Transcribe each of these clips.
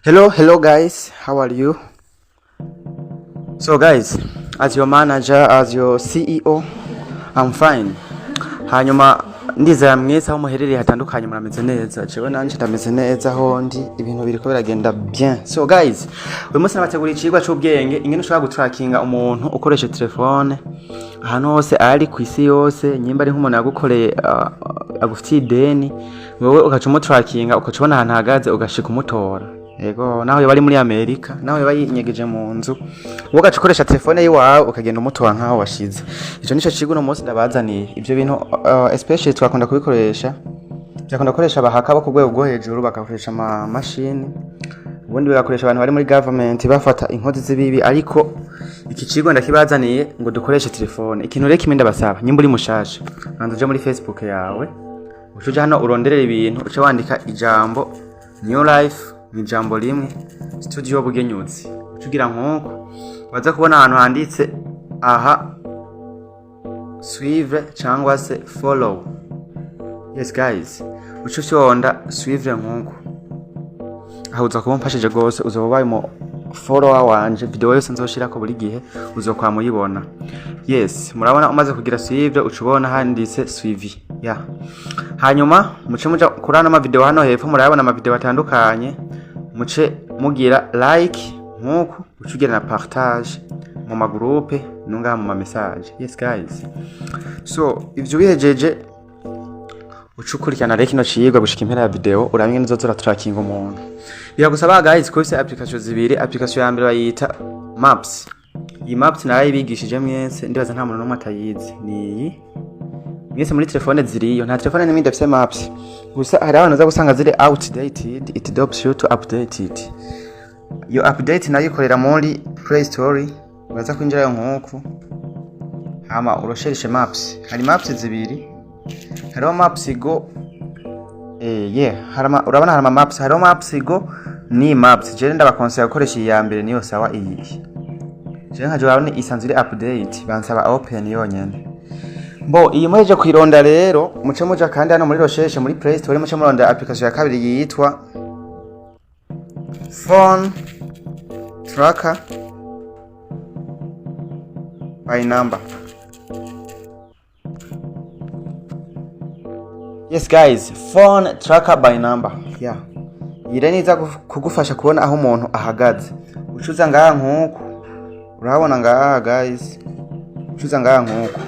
Hello guys, how are you? So guys, as your manager, as your CEO, I'm fine. Hanyuma ndizera mwese aho muherereye hatandukanye murameze neza. Jewe nanje ndameze neza aho ndi ibintu biriko biragenda bien. So guys, uyu munsi nabateguriye ikigwa cy'ubwenge ingene ushobora gutrackinga umuntu ukoresha telefone ahantu hose ari ku isi yose, nyimba ari nk'umuntu yagukoreye agufitiye ideni, wowe ugaca umutrackinga ukacubona ahantu hagaze ugashika umutora. Yego naho bari muri Amerika, naho bari nyegeje mu nzu, ugaca ukoresha telefone yiwawe ukagenda umutora nkaho washize. Ico nico kigo no munsi ndabazaniye. Ivyo bintu especially twakunda kubikoresha. Byakunda gukoresha abahaka bo ku rwego rwo hejuru, bagakoresha ama machine. Ubundi bagakoresha abantu bari muri government bafata inkozi z'ibibi, ariko iki kigo ndakibazaniye ngo dukoreshe telefone. Ikintu rero kimwe ndabasaba, nyimba uri mushasha, nanzo je muri Facebook yawe, ucuja hano uronderera ibintu, uca wandika ijambo New Life ni jambo limwe studio bugenyutsi, ucugira nkuko waza kubona ahantu handitse aha suivre cyangwa se follow. Yes guys, ucushonda suivre nkuko aho uza kumpashije gose, uzobaye mu follower wanje, video yose nzoshirako buri gihe uzokwa muyibona. Yes, murabona umaze kugira suivre ucubona handitse suivi ya hanyuma muce muja kurana ama video hano hepfo, murabona ama video atandukanye, muce mugira like nkuko, ucugira na partage mu magroupe nunga mu message. Yes guys, so ivyo bihejeje ucukurikirana rero kino ciyigwa gushika impera ya video, uramenye nizozora tracking umuntu. Biragusaba guys ko application zibiri. Application ya mbere bayita Maps. Iyi Maps nayo ibigishije mwese, ndibaza nta muntu numwe atayizi. Ni mwese muri telefone ziriyo, nta telefone n'imwe idafite Maps. Gusa hari abantu za gusanga ziri outdated, it drops you to update it. Yo update nayo ikorera muri Play Store, ubaza kwinjira yo nkuko hama urosherishe Maps. Hari Maps zibiri, hariho Maps Go urabona hari Maps, hariho Maps Go ni Maps. Je ndabakonseye gukoresha iya mbere niyo sawa iyi. Je nkaje urabona isanzwe update, bansaba open yonyene. Bo iyi mweje kwironda rero, muce muja kandi hano muri recherche muri Play Store, muce muronda application ya kabiri yitwa Phone Tracker by Number. Yes guys, Phone Tracker by Number. Yeah. Ireniza kugufasha kubona aho umuntu ahagaze. Ucuza ngaha nkuko, urabona ngaha guys, ucuza ngaha nkuko.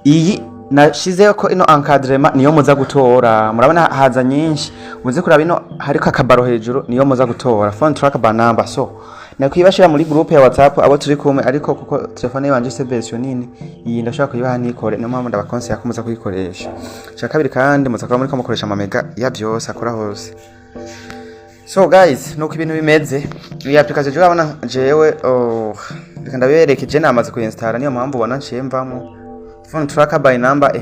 Iyi nashizeyo ko ino encadrement niyo muza gutora, murabona haza nyinshi, muze kuraba ino hariko akabaro hejuru niyo muza gutora. Phone Tracker by Number. So nakwibashira muri group ya WhatsApp abo turi kumwe, ariko kuko telefone yanje se version nini, iyi ndashaka kuyibaha nikore, no mpamvu ndabakonseye akomuza kuyikoresha. Cya kabiri kandi muza kuba muri ko mukoresha amamega ya byose akora hose. So guys, nuko ibintu bimeze. Iyi application je urabona jewe reka ndaberekeje namaze kuinstalla, niyo mpamvu ubona nshemvamo Phone Tracker by Number.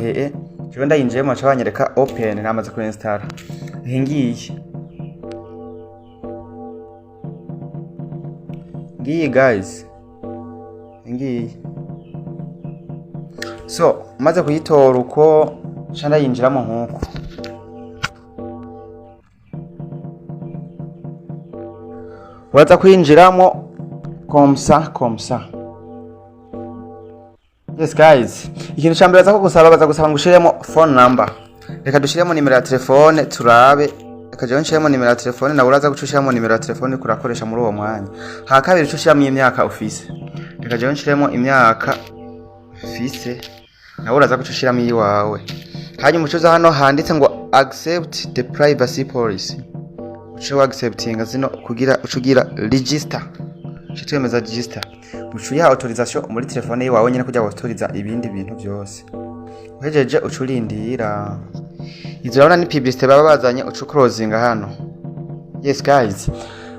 Je ndayinjemo cyabanyereka open, namaze kuinstalla. Ngiyi guys, ngiyi. So maze kuyitora uko cyanda yinjiramo nkuko, waza kwinjiramo komsa. Yes guys, ikintu cyambere baza gusaba ngo ushiremo phone number. Reka dushiremo nimero ya telefone turabe. Reka je nshiremo nimero ya telefone, na uraza gucushiramo nimero ya telefone kurakoresha muri uwo mwanya. Ha kabiri ucushiramo imyaka ufise. Reka je nshiremo imyaka ufise, na uraza gucushiramo yiwawe. Hanyuma ucuza hano handitse ngo accept the privacy policy. Ucu acceptinga zino kugira ucugira register. Twemeza register. Ucuya autorisation muri telefone yiwawe nyene kujya autoriza ibindi bintu byose. Uhejeje uculindira. Izo urabona ni publicité baba bazanye, ucu closing hano. Yes guys,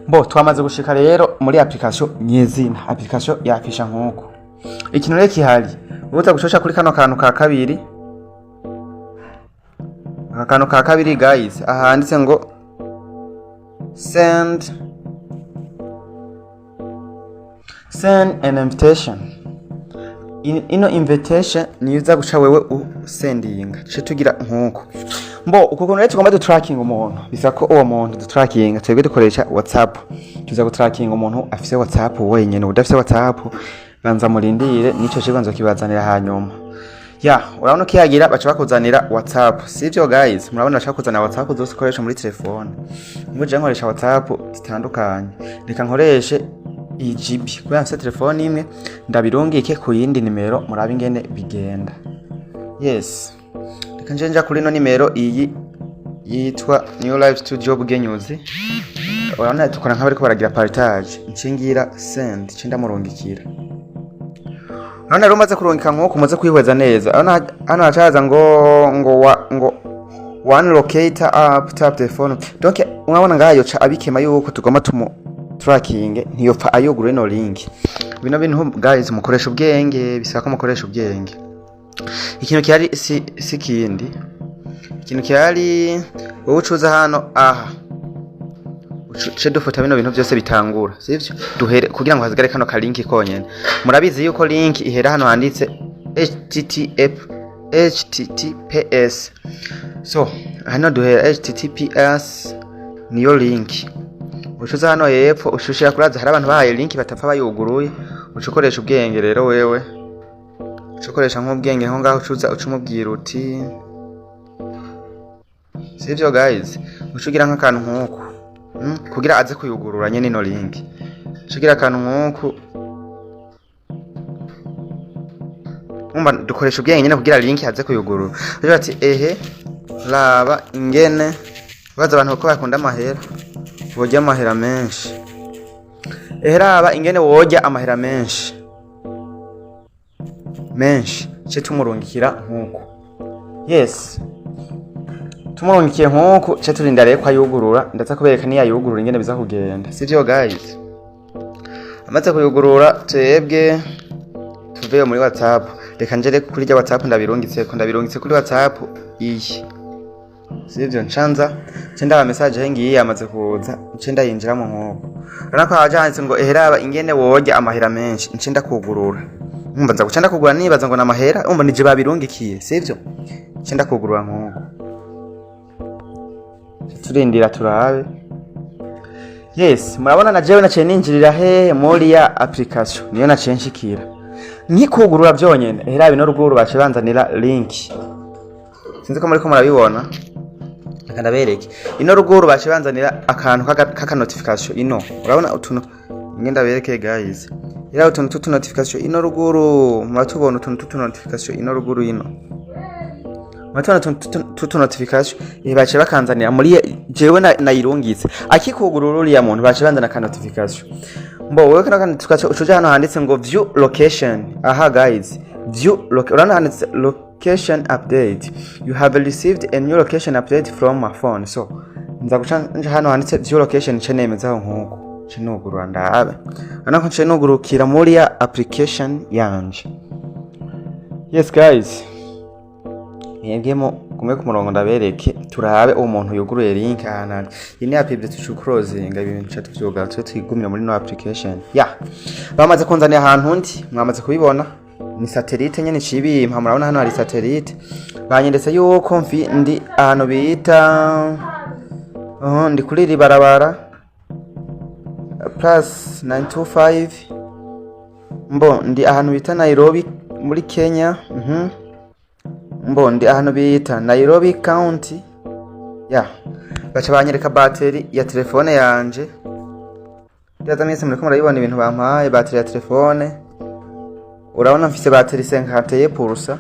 bo twamaze gushika rero muri application nyezina. Application yakisha nkuko. Ikintu rero kihari, ubuza gushosha kuri kano kantu ka kabiri. Akano ka kabiri guys, ahanditse ngo send an invitation. Ino invitation niyo uza guca wewe usendinga. Ce tugira nkuko mbo uko kuntu rero tugomba du tracking umuntu bisa ko uwo muntu du tracking twebwe dukoresha WhatsApp tuza gu tracking umuntu afise WhatsApp wenyene udafise WhatsApp banza murindire nico kibanzo kibazanira hanyuma urabona ko yagira baca bakuzanira WhatsApp sivyo guys murabona baca bakuzanira WhatsApp zose ukoresha muri telefone muje nkoresha WhatsApp zitandukanye reka nkoreshe GB kubera mfite telefone imwe ndabirungike ku yindi nimero murabe ingene bigenda yes reka njenja kuri no nimero iyi yitwa New Life Studio Bugenyuzi urabona tukora nk'abariko baragira partage ncingira send cinda murungikira hano rero maze kurungika nko kumaze kwihweza neza hano hacaza ngo one locator up tap the phone donc urabona ngayo ca abikema yuko tugomba tumu tracking ntiyopfa ayugure no link bino bintu guys mukoresha ubwenge bisaba ko mukoresha ubwenge ikintu cyari sikindi ikintu cyari wowe ucuza hano uce dufata bino bintu byose bitangura sivyo duhere kugira ngo hazigare kano ka link konyene murabizi yuko link ihera hano handitse https so hano duhera https niyo link ucuza hano yepfo ushushira kuraza hari abantu bahaye link batapfa bayuguruye ucokoresha ubwenge rero wewe ucokoresha nk'ubwenge nko ngaho ucuza ucumubwira uti sivyo guys ucugira nk'akantu nkuko kugira aze kuyugurura nyene no link ucugira akantu nkuko dukoresha ubwenge nyene kugira link aze kuyugurura rero ati raba ingene baza abantu ko bakunda amahera wojya amahera menshi raba ingene wojya amahera menshi cyo tumurungikira nkuko yes tumurungikiye nkuko cyo turinda rero kwa yugurura ndaza kubereka niya yugurura ingene biza kugenda sivyo guys amaze kuyugurura twebwe tuvuye muri WhatsApp reka njere kuri rya WhatsApp ndabirungitse kuri WhatsApp iyi sivyo nchanza cenda message hengi yamaze kuza cenda yinjiramo nkuko ranako hajanze ngo raba ingene wojya amahera menshi ncenda kugurura mbanza gucanda kugura nibaza ngo namahera umva nije babirungikiye sivyo cenda kugurura nkuko turindira turabe yes murabona na jewe naciye ninjirira muri ya application niyo naciye nshikira nkikugurura byonyene raba ino ruguru bace banzanira link sinzi ko muri ko murabibona ndabereke ino ruguru bace banzanira akantu kaka notification ino urabona utuntu ngenda bereke guys ira utuntu tutu notification ino ruguru muratubona utuntu tutu notification ino ruguru ino muratubona tutu notification bace bakanzanira muri jewe nayirungitse akikugurura uriya muntu bace banzana ka notification mbo wewe kana notification ucuja hano handitse ngo view location guys view urabona handitse location update you have received a new location update from my phone so nza guca hano handitse view location cenemezaho nkuko cinugurura ndabe anako cinugurukira muri ya application yanje yes guys yegemo kumwe ku murongo ndabereke turabe umuntu yuguruye link hana ini app ibyo closing ibintu chat vyuga twigumira muri no application bamaze kunzanira ahantu ndi mwamaze kubibona ni satellite nyene cibimpa murabona hano hari satellite banyendetse yuko ndi ahantu bita ndi kuri ribarabara plus 925 mbo ndi ahantu bita Nairobi muri Kenya mbo ndi ahantu bita Nairobi County bacha banyereka battery ya telefone yanje ndaza mwese muri ko murabibona ibintu bampaye battery ya telefone urabona mfise battery 50%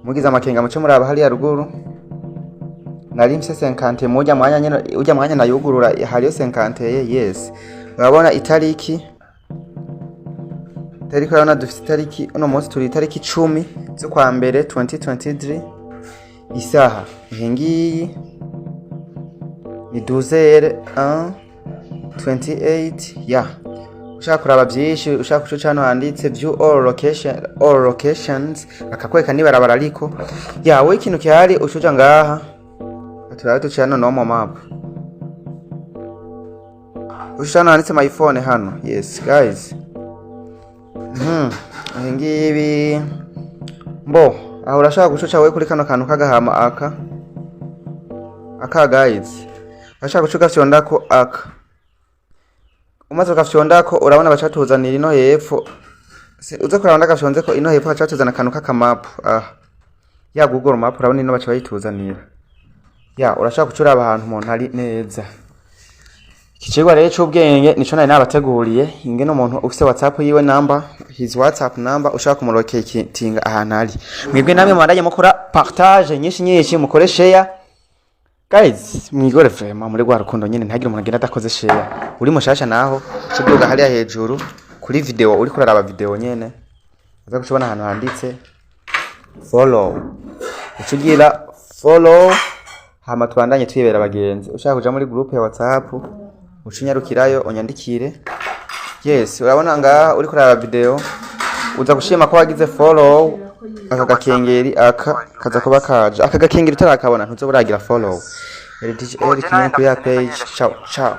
mugize amakenga muco muraba hali ya ruguru nari mfise 50 mujya mwanya nayugurura hariyo 50 yes urabona itariki urabona dufite itariki uno munsi turi itariki 10 zo kwa mbere 2023 isaha ngiyi ni 12:28 ushaka kuraba byinshi ushaka kuco cyano handitse view all locations akakweka nibarabara ariko we ikintu cyari ushuja ngaha turabe tucyano no map ushana handitse my phone hano yes guys ngibi mbo aho urashaka gucoca we kuri kano kantu kagahama aka aka guys bashaka gucuka fyondako aka umaze gafyondako urabona bacatuzanira ino hepfo uza kurabona gafyonzeko ino hepfo bacatuzana kanu k'akamap ya Google map urabona ino baca bayituzanira ya urashaka gucura ahantu umuntu ari neza. Ikicigwa rero cy'ubwenge nico nari nabateguriye ingene umuntu ufite WhatsApp yiwe number his WhatsApp number ushaka kumuroketinga ahantu ari. Mwebwe namwe mwandanye mukora partage nyinshi mukore share guys, mwigore vraiment muri gwa rukundo nyene ntagire umuntu agenda adakoze share. Uri mushasha naho kiduga hariya hejuru kuri video uri kuraraba video nyene uza gushobona ahantu handitse follow ucugira follow hama twandanye twibera abagenzi. Ushaka kuja muri group ya WhatsApp ucinyarukirayo onyandikire. Yes, urabona nga uri kuraba video uza gushima ko wagize follow aka gakengeri aka kaza kuba kaje aka gakengeri utarakabona ntuzo buragira follow. Eric ya page ciao ciao.